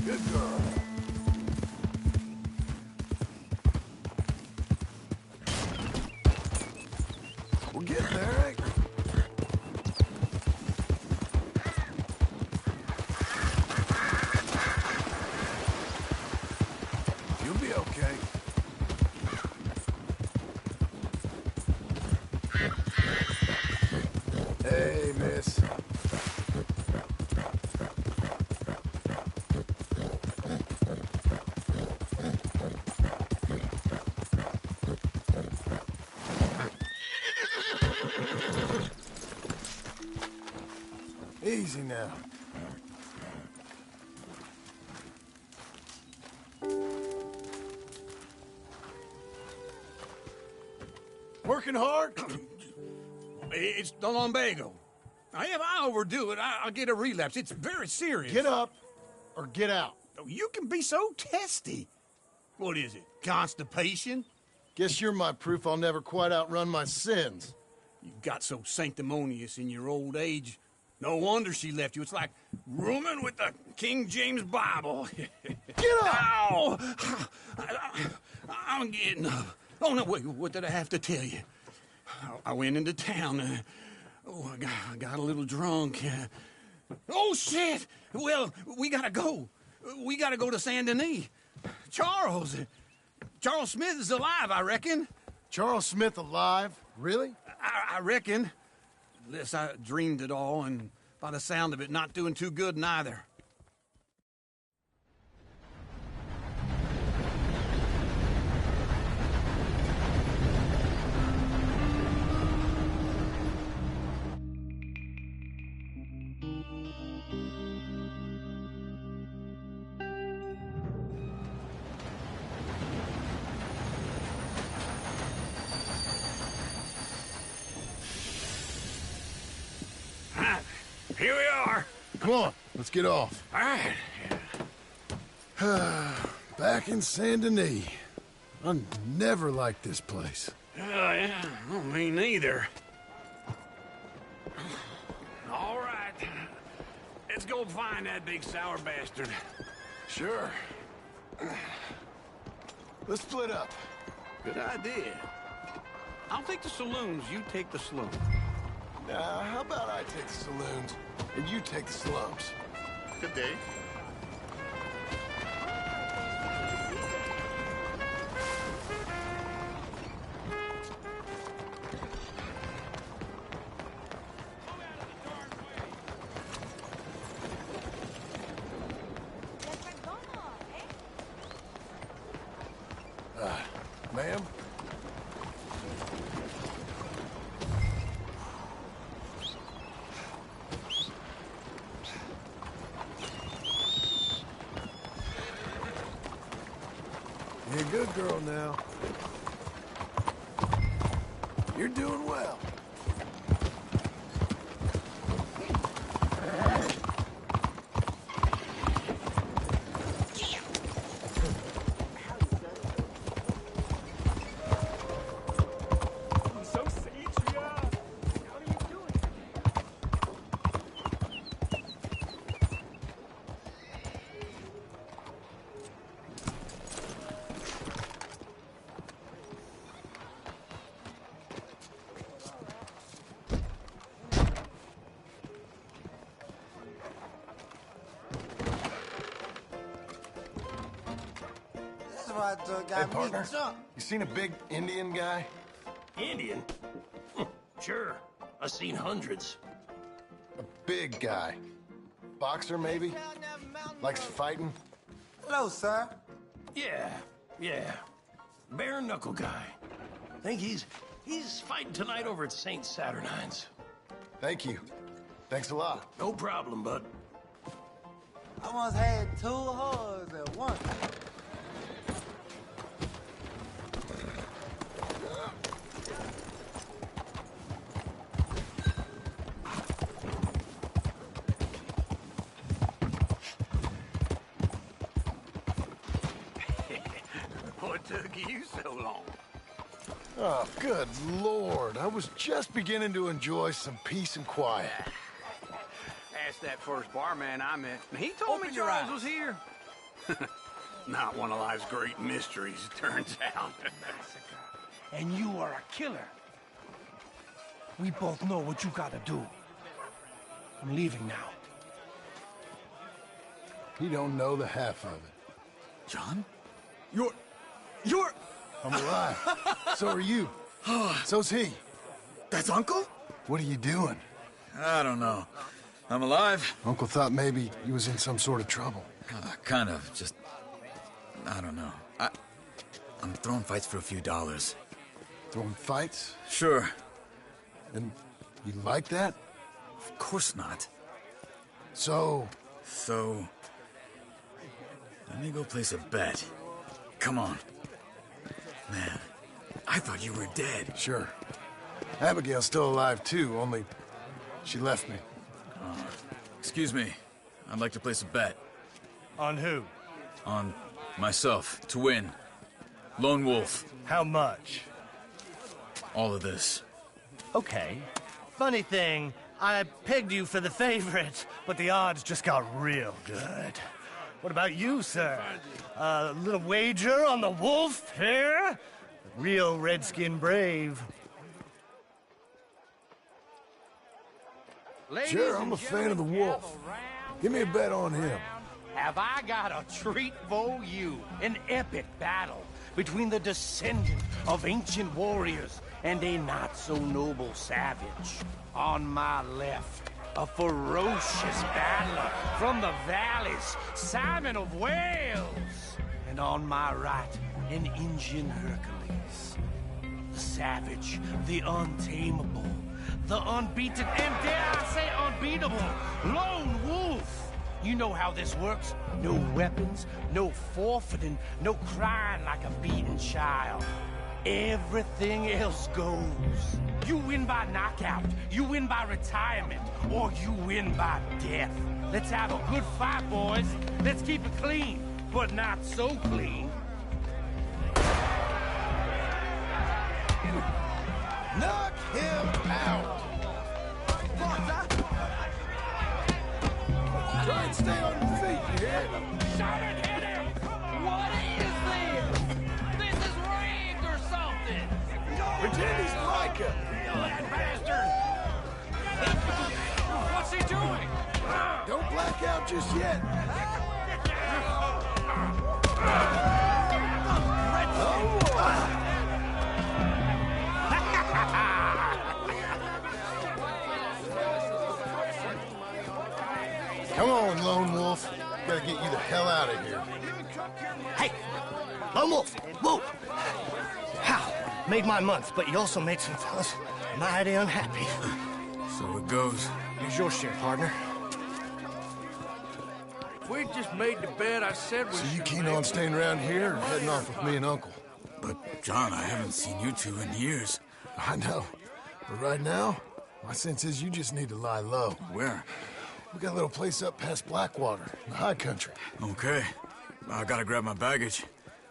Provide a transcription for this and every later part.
Good girl. We're getting there, ain't we? You'll be okay. Hey, miss. Easy now. Working hard? It's the lumbago. If I overdo it, I'll get a relapse. It's very serious. Get up or get out. You can be so testy. What is it, constipation? Guess you're my proof I'll never quite outrun my sins. You got so sanctimonious in your old age. No wonder she left you. It's like rooming with the King James Bible. Get up! Ow! I'm getting up. Oh, no, wait, what did I have to tell you? I went into town. I got a little drunk. Oh, shit! Well, we gotta go. We gotta go to Saint Denis. Charles Smith is alive, I reckon. Charles Smith alive? Really? I reckon. Unless I dreamed it all, and by the sound of it, not doing too good neither. Here we are. Come on, let's get off. All right. Back in Saint Denis. I never liked this place. Yeah, well, me neither. All right. Let's go find that big sour bastard. Sure. Let's split up. Good idea. I'll take the saloons, you take the slums. How about I take the saloons and you take the slums? Good day. Ma'am? You're a good girl now. You're doing well. Hey, partner, you seen a big Indian guy? Indian? Sure. I've seen hundreds. A big guy. Boxer, maybe? Likes fighting? Hello, sir. Yeah. Bare knuckle guy. Think he's fighting tonight over at St. Saturnine's. Thank you. Thanks a lot. No problem, bud. I once had 2 hoes at once. What took you so long? Oh, good Lord. I was just beginning to enjoy some peace and quiet. Asked that first barman I met. He told Open me your Charles eyes. was here. Not one of life's great mysteries, it turns out. And you are a killer. We both know what you gotta do. I'm leaving now. He don't know the half of it. John? You're... I'm alive. So are you. So's he. That's Uncle? What are you doing? I don't know. I'm alive. Uncle thought maybe he was in some sort of trouble. Kind of. Just... I don't know. I'm throwing fights for a few dollars. Throwing fights? Sure. And you like that? Of course not. So... Let me go place a bet. Come on. Man, I thought you were dead. Sure. Abigail's still alive, too, only she left me. Excuse me. I'd like to place a bet. On who? On myself, to win. Lone Wolf. How much? All of this. Okay. Funny thing, I pegged you for the favorite, but the odds just got real good. What about you, sir? A little wager on the wolf here? Real redskin brave. Sure, I'm a fan of the wolf. Give me a bet on him. Have I got a treat for you? An epic battle between the descendant of ancient warriors and a not-so-noble savage. On my left, a ferocious battler from the valleys, Simon of Wales. And on my right, an Indian Hercules. The savage, the untamable, the unbeaten, and dare I say unbeatable, Lone Wolf. You know how this works. No weapons, no forfeiting, no crying like a beaten child. Everything else goes. You win by knockout, you win by retirement, or you win by death. Let's have a good fight, boys. Let's keep it clean, but not so clean. Knock him out! Try and stay on your feet, you hear? Shot and hit him! What is this? This is rigged or something! Pretend he's like him. Kill that bastard! What's he doing? Don't black out just yet. Come on, Lone Wolf. Gotta get you the hell out of here. Hey! Lone Wolf! Whoa! How? Made my month, but you also made some fellas mighty unhappy. So it goes. Here's your share, partner. We just made the bed I said we So you keen on staying around here or heading off with me and Uncle? But, John, I haven't seen you two in years. I know. But right now, my sense is you just need to lie low. Where? We got a little place up past Blackwater, in the high country. Okay. I gotta grab my baggage.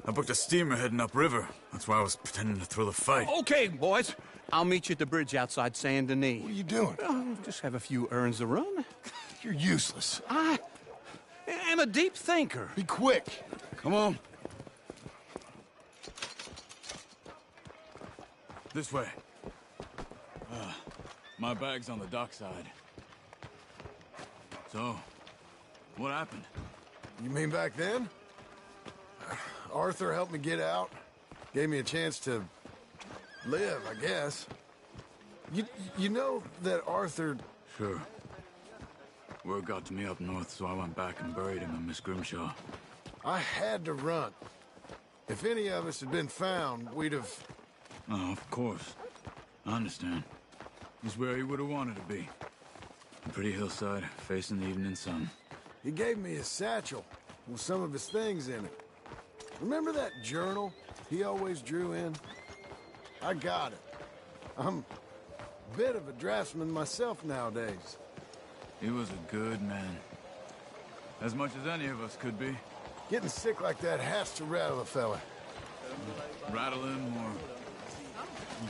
I booked a steamer heading upriver. That's why I was pretending to throw the fight. Okay, boys. I'll meet you at the bridge outside Saint Denis. What are you doing? Oh, just have a few errands to run. You're useless. I am a deep thinker. Be quick. Come on. This way. My bag's on the dockside. So, what happened? You mean back then? Arthur helped me get out. Gave me a chance to live, I guess. You know that Arthur... Sure. Word got to me up north, so I went back and buried him in Miss Grimshaw. I had to run. If any of us had been found, we'd have... Oh, of course. I understand. He's where he would have wanted to be. A pretty hillside, facing the evening sun. He gave me his satchel with some of his things in it. Remember that journal he always drew in? I got it. I'm a bit of a draftsman myself nowadays. He was a good man. As much as any of us could be. Getting sick like that has to rattle a fella. Rattle him or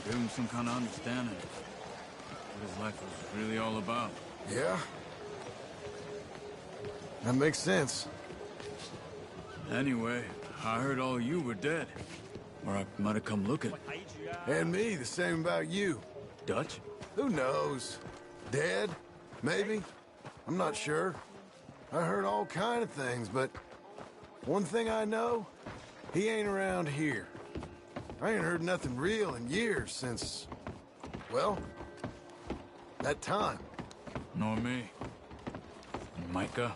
give him some kind of understanding what his life was really all about. Yeah? That makes sense. Anyway, I heard all you were dead. Or I might have come looking. And me, the same about you. Dutch? Who knows? Dead? Maybe? I'm not sure. I heard all kind of things, but one thing I know, he ain't around here. I ain't heard nothing real in years since, well, that time. Nor me. And Micah?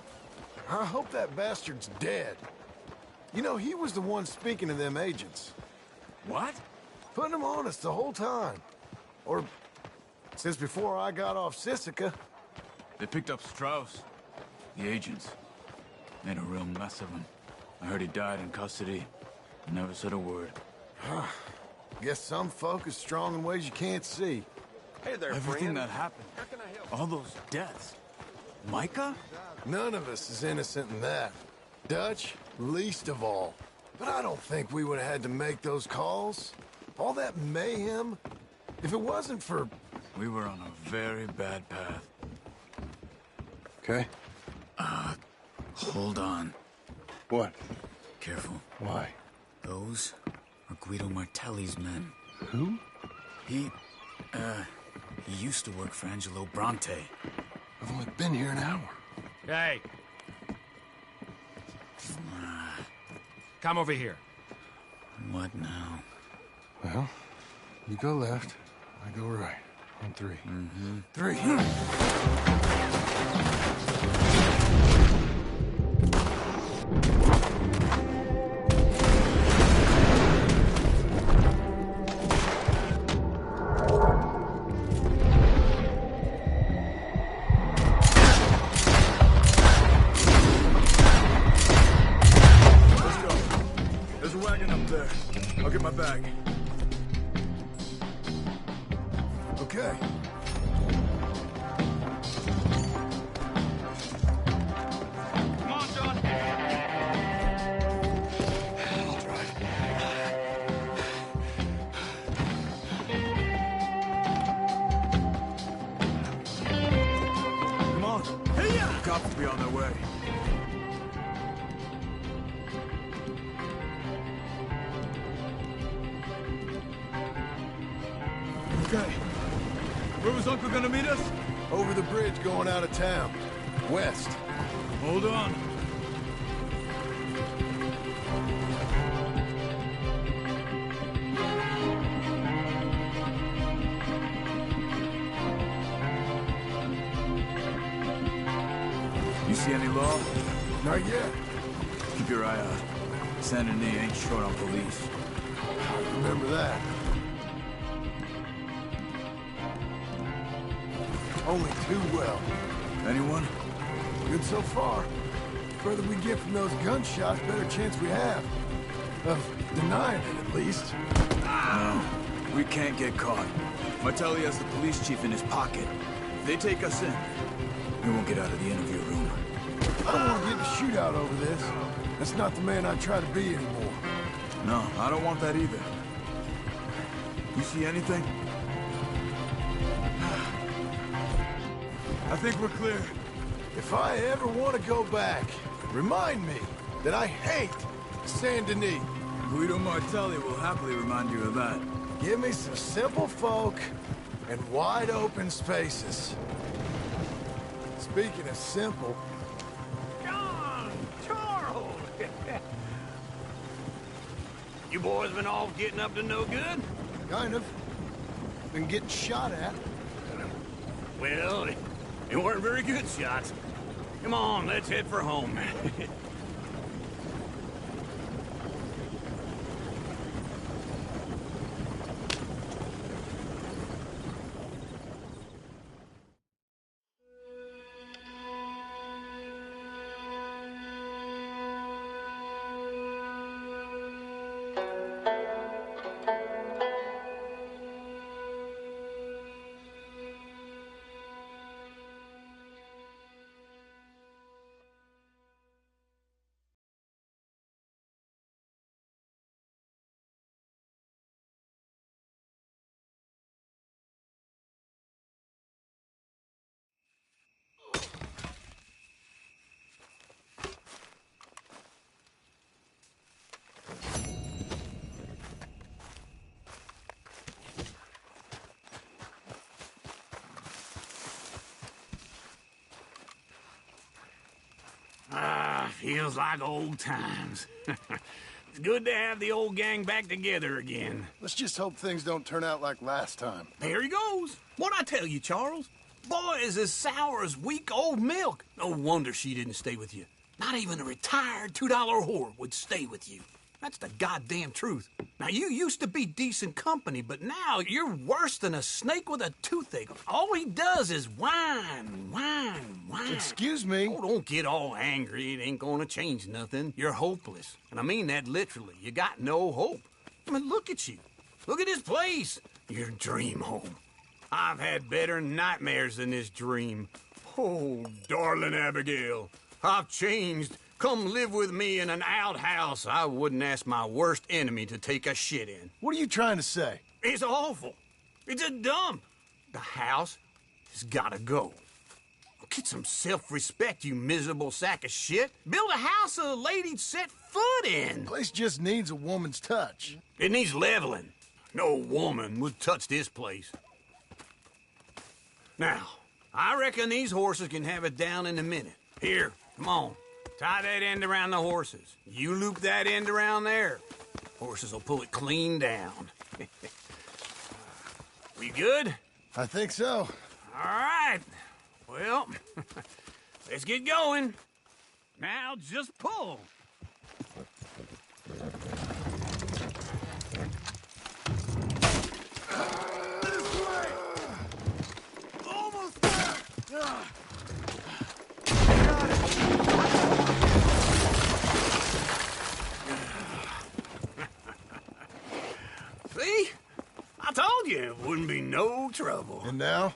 I hope that bastard's dead. You know, he was the one speaking to them agents. What? Putting them on us the whole time. Or since before I got off Sisika. They picked up Strauss. The agents. Made a real mess of him. I heard he died in custody. Never said a word. Guess some folk is strong in ways you can't see. Hey there, Everything friend. that happened. How can I help? All those deaths. Micah? None of us is innocent in that. Dutch, least of all. But I don't think we would have had to make those calls. All that mayhem. If it wasn't for... We were on a very bad path. Okay. Hold on. What? Careful. Why? Those are Guido Martelli's men. Who? He used to work for Angelo Bronte. I've only been here an hour. Hey. Come over here. What now? Well, you go left, I go right. On three. Three. There's a wagon up there. I'll get my bag. Okay. Come on, John. I'll drive. Come on. Hey-ya! Cops will be on their way. Okay. Where was Uncle gonna meet us? Over the bridge going out of town. West. Hold on. You see any law? Not yet. Keep your eye out. Saint Denis ain't short on police. Remember that. Only too well. Anyone? Good so far. Further we get from those gunshots, better chance we have. Of denying it, at least. No. We can't get caught. Martelli has the police chief in his pocket. If they take us in, we won't get out of the interview room. I don't want to get in a shootout over this. That's not the man I try to be anymore. No, I don't want that either. You see anything? I think we're clear. If I ever want to go back, remind me that I hate Saint Denis. Guido Martelli will happily remind you of that. Give me some simple folk and wide open spaces. Speaking of simple, John! Charles! You boys been off getting up to no good? kind of. Been getting shot at. Well, they weren't very good shots. Come on, let's head for home. Feels like old times. It's good to have the old gang back together again. Let's just hope things don't turn out like last time. There he goes. What'd I tell you, Charles? Boy is as sour as weak old milk. No wonder she didn't stay with you. Not even a retired $2 whore would stay with you. That's the goddamn truth. Now, you used to be decent company, but now you're worse than a snake with a toothache. All he does is whine, whine, whine. Excuse me? Oh, don't get all angry. It ain't gonna change nothing. You're hopeless. And I mean that literally. You got no hope. I mean, look at you. Look at this place. Your dream home. I've had better nightmares than this dream. Oh, darling Abigail, I've changed. Come live with me in an outhouse I wouldn't ask my worst enemy to take a shit in. What are you trying to say? It's awful. It's a dump. The house has gotta go. Get some self-respect, you miserable sack of shit. Build a house a lady'd set foot in. Place just needs a woman's touch. It needs leveling. No woman would touch this place. Now, I reckon these horses can have it down in a minute. Here, come on. Tie that end around the horses. You loop that end around there. Horses will pull it clean down. We good? I think so. All right. Well, let's get going. Now just pull. Almost there! See? I told you it wouldn't be no trouble. And now?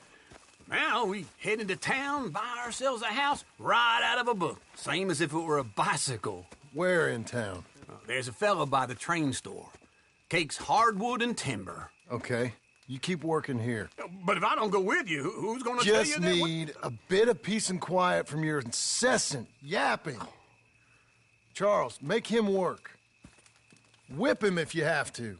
Now we head into town, buy ourselves a house right out of a book. Same as if it were a bicycle. Where in town? There's a fella by the train store. Cakes hardwood and timber. Okay. You keep working here. But if I don't go with you, who's gonna tell you Just that? need a bit of peace and quiet from your incessant yapping. Charles, make him work. Whip him if you have to.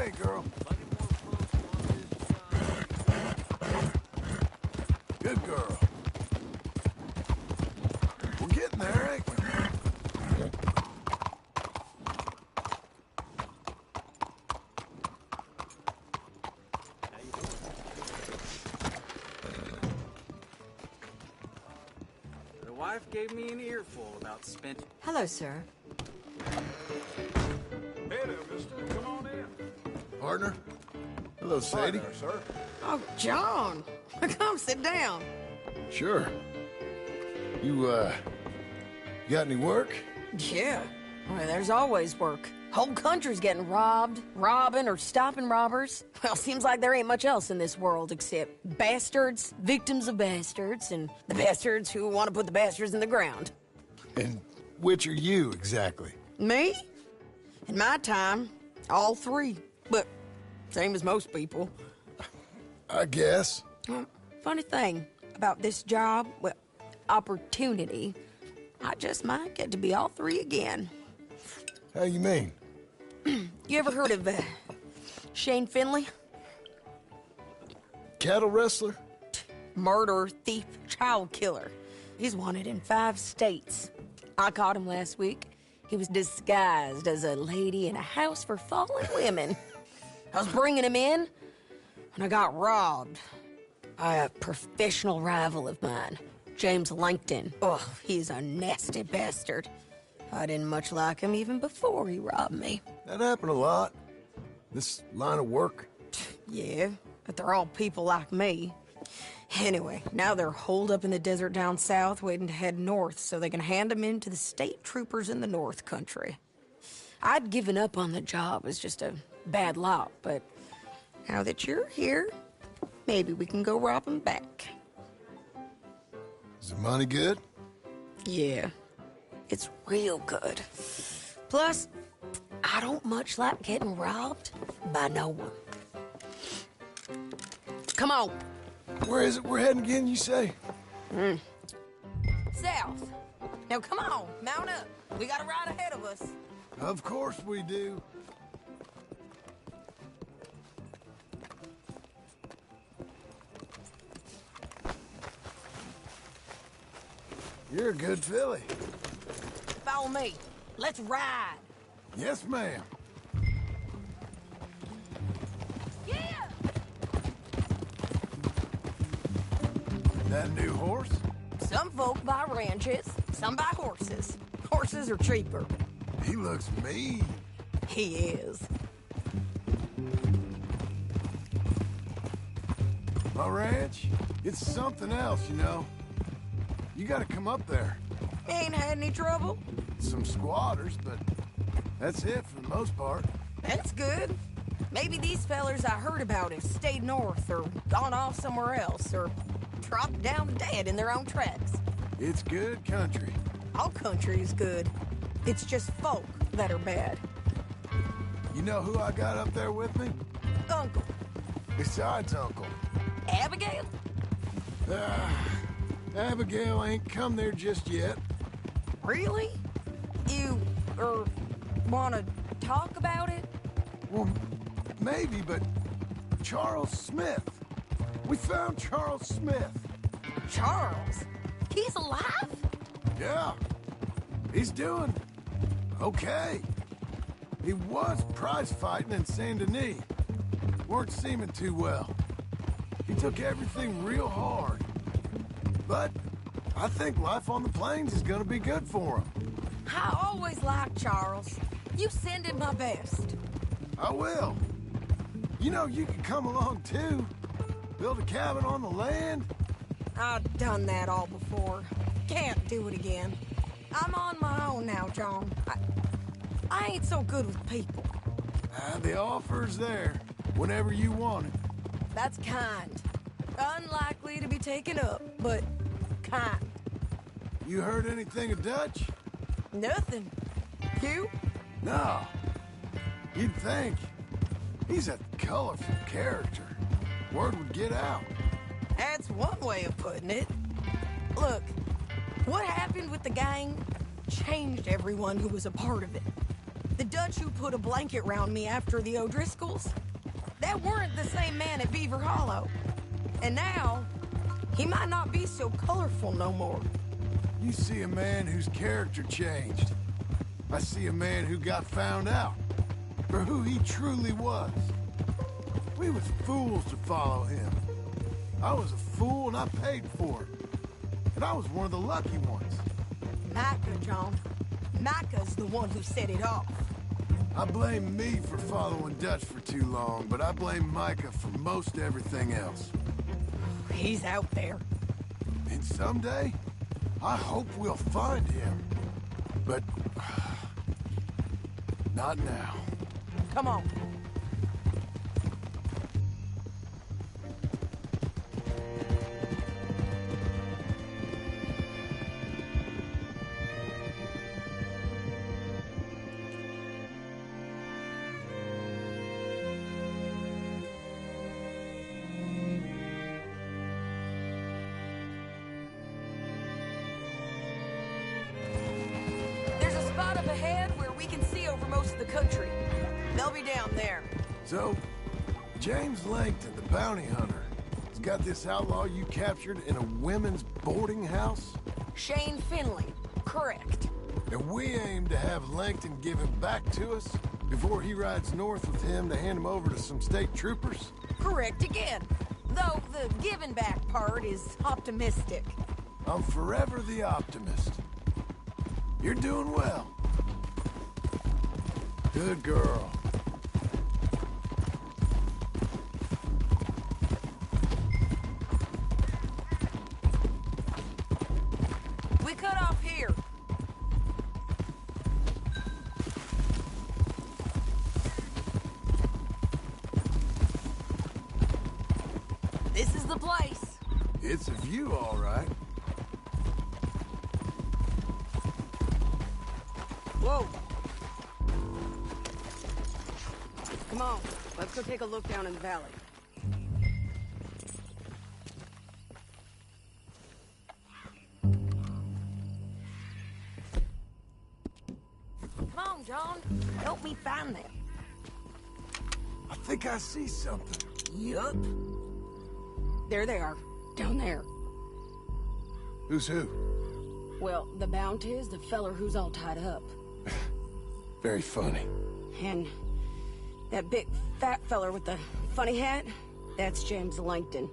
Okay, girl. Good girl. We're getting there, ain't we? The wife gave me an earful about spent. Hello, sir. Hey there, mister. Come on in. Partner? Hello, Sadie. Hi there, sir. Oh, John. Come sit down. Sure. You got any work? Yeah. Well, there's always work. Whole country's getting robbed, robbing, or stopping robbers. Well, seems like there ain't much else in this world except bastards, victims of bastards, and the bastards who want to put the bastards in the ground. And which are you, exactly? Me? In my time, all three. But same as most people. I guess. Funny thing about this job, well, opportunity, I just might get to be all three again. How you mean? You ever heard of Shane Finley? Cattle wrestler? Murderer, thief, child killer. He's wanted in 5 states. I caught him last week. He was disguised as a lady in a house for fallen women. I was bringing him in, and I got robbed by a professional rival of mine, James Langton. Oh, he's a nasty bastard. I didn't much like him even before he robbed me. That happened a lot. This line of work. Yeah, but they're all people like me. Anyway, now they're holed up in the desert down south, waiting to head north so they can hand them in to the state troopers in the north country. I'd given up on the job as just a bad lot, but now that you're here, maybe we can go rob them back. Is the money good? Yeah, it's real good. Plus, I don't much like getting robbed by no one. Come on. Where is it we're heading again, you say? South. Now come on, mount up. We got a ride ahead of us. Of course we do. You're a good filly. Follow me. Let's ride. Yes, ma'am. Yeah! That new horse? Some folk buy ranches, some buy horses. Horses are cheaper. He looks mean. He is. My ranch? It's something else, you know. You gotta come up there. Ain't had any trouble? Some squatters, but that's it for the most part. That's good. Maybe these fellers I heard about have stayed north or gone off somewhere else or dropped down dead in their own tracks. It's good country. All country is good. It's just folk that are bad. You know who I got up there with me? Uncle. Besides Uncle. Abigail? Abigail ain't come there just yet. Really? You, wanna talk about it? Well, maybe, but Charles Smith. We found Charles Smith. Charles? He's alive? Yeah. He's doing okay. He was prize fighting in Saint Denis. Weren't seeming too well. He took everything real hard. But I think life on the plains is gonna be good for him. I always liked Charles. You send him my best. I will. You know, you can come along too. Build a cabin on the land. I've done that all before. Can't do it again. I'm on my own now, John. I ain't so good with people. The offer's there whenever you want it. That's kind. Unlikely to be taken up, but kind. You heard anything of Dutch? Nothing. You? No. You'd think. He's a colorful character. Word would get out. That's one way of putting it. Look, what happened with the gang changed everyone who was a part of it. The Dutch who put a blanket round me after the O'Driscolls? That weren't the same man at Beaver Hollow. And now, he might not be so colorful no more. You see a man whose character changed. I see a man who got found out for who he truly was. We was fools to follow him. I was a fool and I paid for it. And I was one of the lucky ones. Micah, John. Micah's the one who set it off. I blame me for following Dutch for too long, but I blame Micah for most everything else. He's out there. And someday, I hope we'll find him. But not now. Come on. There's a spot up ahead where we can see over most of the country. They'll be down there. So, James Langton, the bounty hunter, has got this outlaw you captured in a women's boarding house? Shane Finley. Correct. And we aim to have Langton give him back to us before he rides north with him to hand him over to some state troopers? Correct again. Though the giving back part is optimistic. I'm forever the optimist. You're doing well. Good girl. We cut off here. This is the place. It's a view, all right. Whoa! Come on, let's go take a look down in the valley. Come on, John. Help me find them. I think I see something. Yup. There they are. Down there. Who's who? Well, the bounty is the feller who's all tied up. Very funny. And that big fat feller with the funny hat, that's James Langton.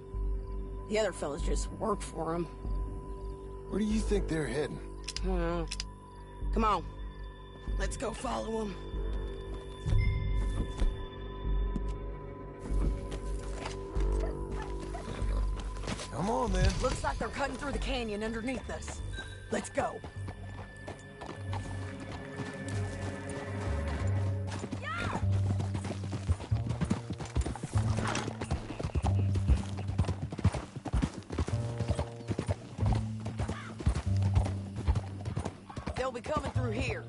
The other fellas just work for him. Where do you think they're heading? Come on. Let's go follow him. Come on, then. Looks like they're cutting through the canyon underneath us. Let's go. They'll be coming through here.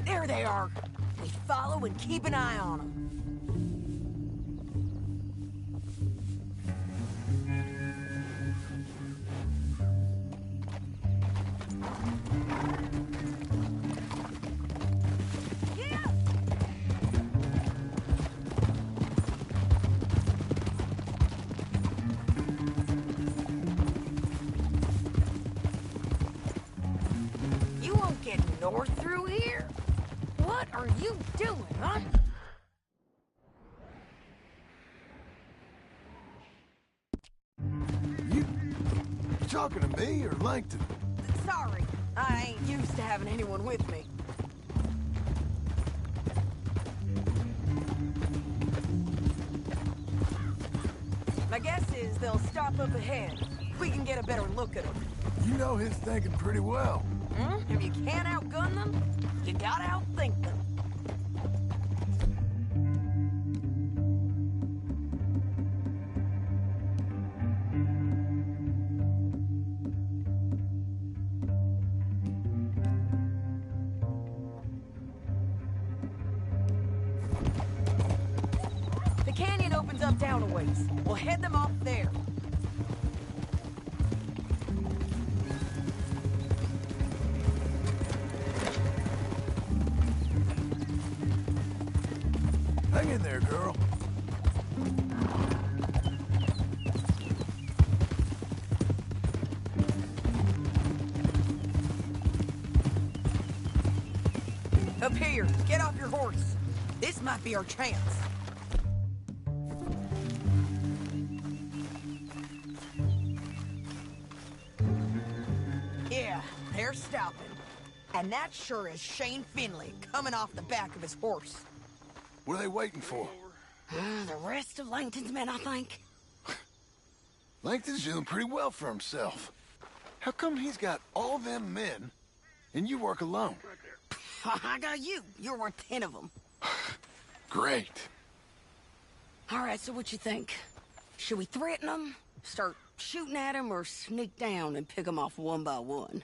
There they are. We follow and keep an eye on them. You won't get north through here? What are you doing, huh? You talking to me or Langton? Sorry, I ain't used to having anyone with me. My guess is they'll stop up ahead. We can get a better look at them. You know his thinking pretty well. If you can't outgun them, you gotta outthink them. road's up down a ways. We'll head them off there. Hang in there, girl. Up here, get off your horse. This might be our chance. Yeah, they're stopping. And that sure is Shane Finley coming off the back of his horse. What are they waiting for? The rest of Langton's men, I think. Langton's doing pretty well for himself. How come he's got all them men, and you work alone? I got you. You're worth 10 of them. Great. All right, so what you think? Should we threaten them, start shooting at them, or sneak down and pick them off one by one?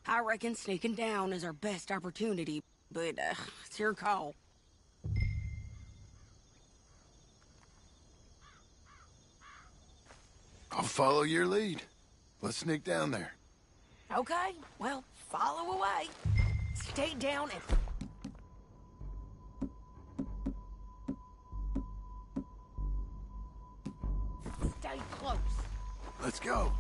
I reckon sneaking down is our best opportunity, but it's your call. I'll follow your lead. Let's sneak down there. Okay, well, follow away. Stay down and... stay close. Let's go.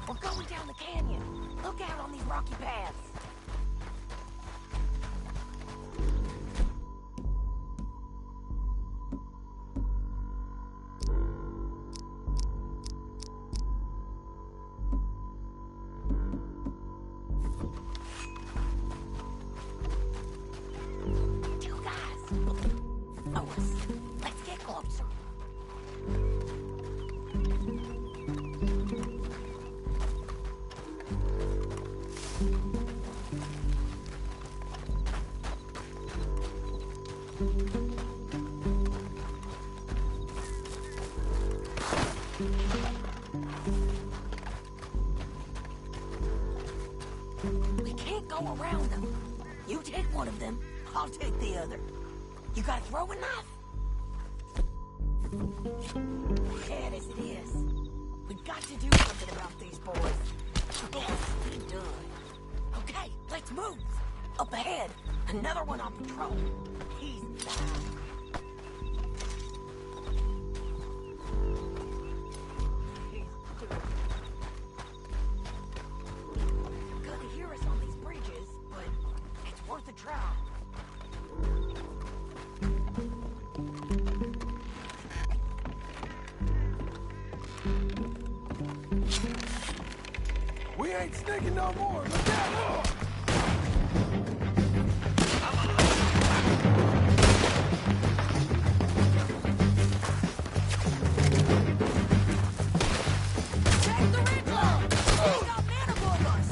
We're going down the canyon. Look out on these rocky paths. You guys. Oh, let's get closer. We can't go around them. You take one of them, I'll take the other. You got a throwing knife? Bad as it is, we got to do something about these boys. Yes, be done. Okay, let's move. Up ahead, another one on patrol. He's down. Gonna hear us on these bridges, but it's worth a try. We ain't sneaking no more. Look out! Take the red glove! We got men above us!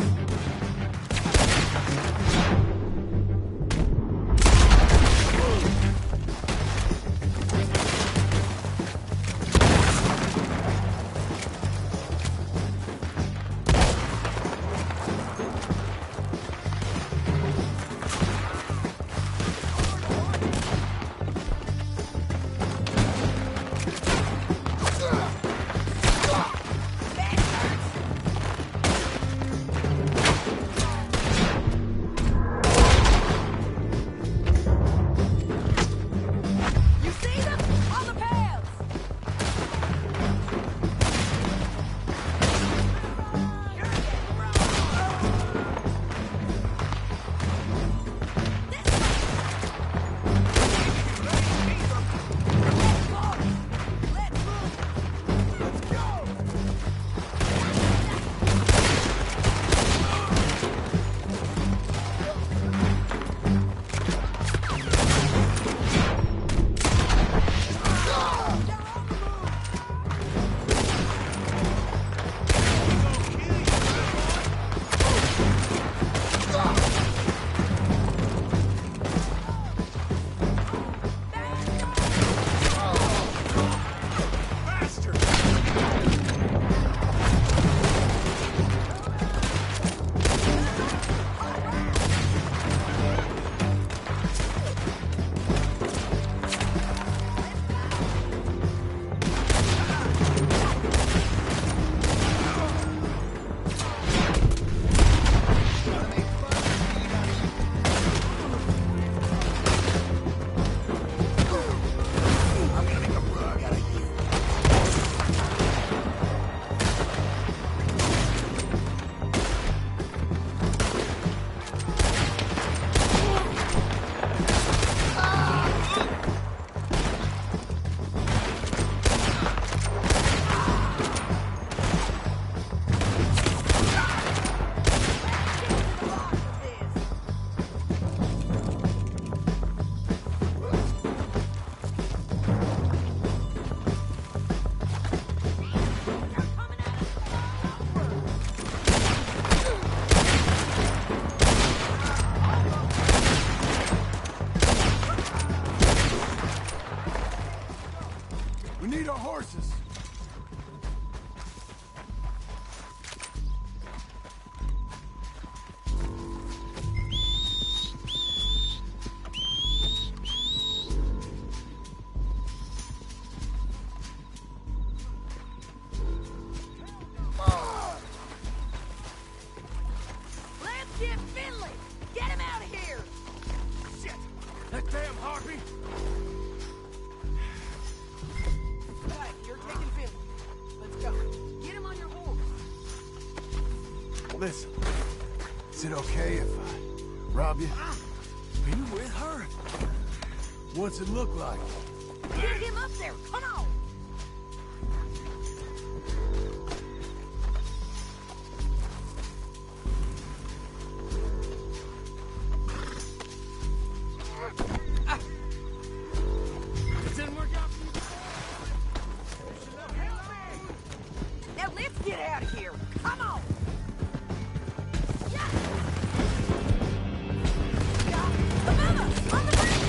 Get Finley! Get him out of here! Shit! That damn harpy! Right, you're taking Finley. Let's go. Get him on your horse. Listen, is it okay if I rob you? Are you with her? What's it look like? Get him up there! Come on! It didn't work out for you. Now let's get out of here! Come on! Yeah. Yeah. Above us! On the bridge!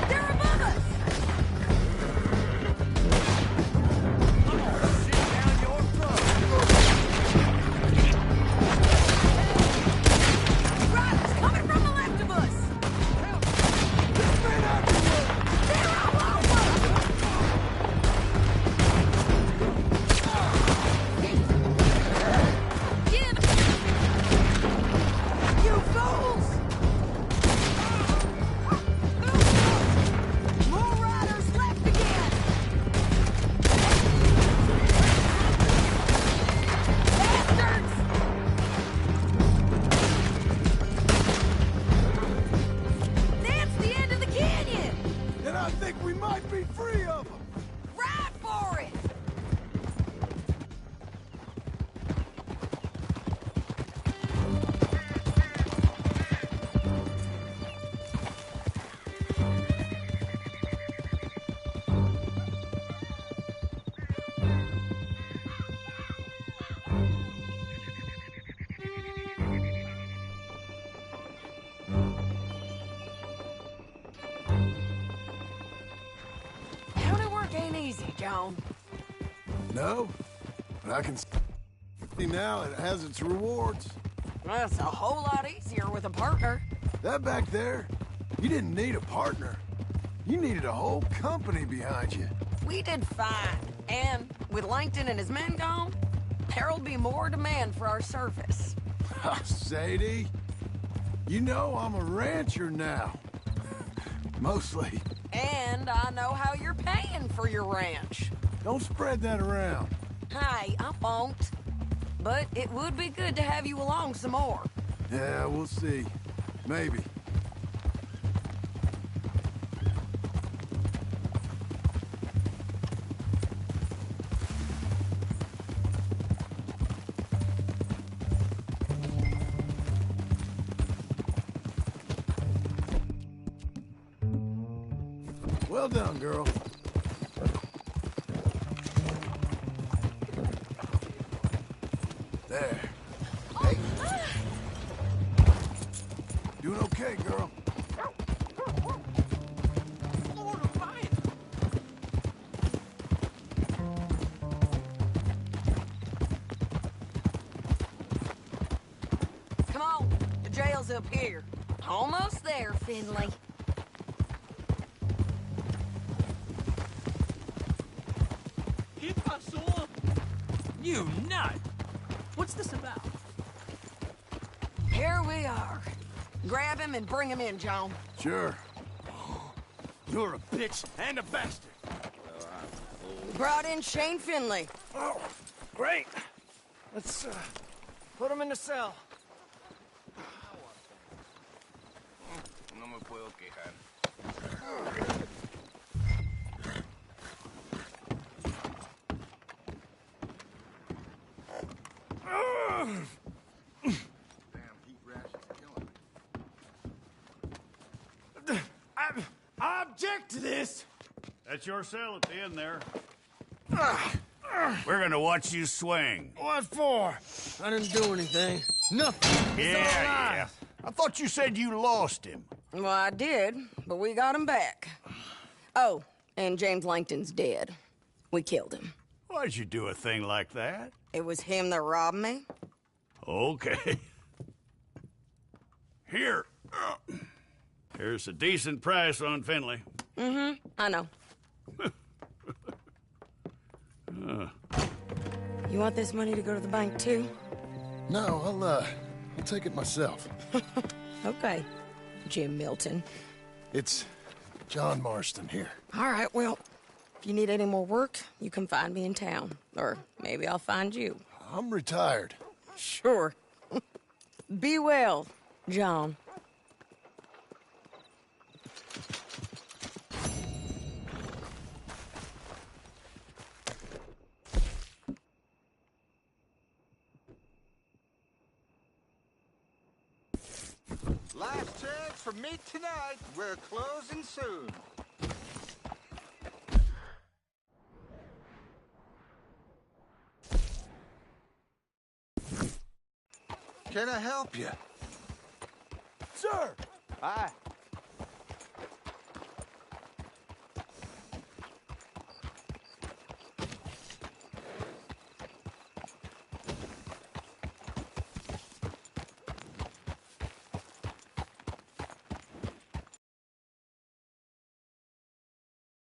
They're above us! I'm gonna sit down your throat. Riders coming from the left of us! They're all over! Give! You fools! More riders left again! Bastards! That's the end of the canyon! And I think we might be free of them. Ride for it! County work ain't easy, John. No, but I can see now it has its rewards. That's a whole lot easier with a partner. That back there, you didn't need a partner. You needed a whole company behind you. We did fine. And with Langton and his men gone, there'll be more demand for our service. Sadie, you know I'm a rancher now. Mostly. And I know how you're paying for your ranch. Don't spread that around. Hey, I won't. But it would be good to have you along some more. Yeah, we'll see. Maybe. Well done, girl. There. Hey. Doing okay, girl. Come on, the jail's up here. Almost there, Finley. You nut! What's this about? Here we are. Grab him and bring him in, John. Sure. You're a bitch and a bastard. Brought in Shane Finley. Oh, great. Let's put him in the cell. No me puedo quejar. I object to this. That's your cell at the end there. We're gonna watch you swing. What for? I didn't do anything. Nothing. He's Yeah. I thought you said you lost him. Well, I did, but we got him back. Oh, and James Langton's dead. We killed him. Why'd you do a thing like that? It was him that robbed me. Okay. Here. Here's a decent price on Finley. I know. You want this money to go to the bank, too? No, I'll take it myself. Okay, Jim Milton. It's John Marston here. All right, well, if you need any more work, you can find me in town. Or maybe I'll find you. I'm retired. Sure. Be well, John. Last chance for me tonight. We're closing soon. Can I help you? Sir! Aye.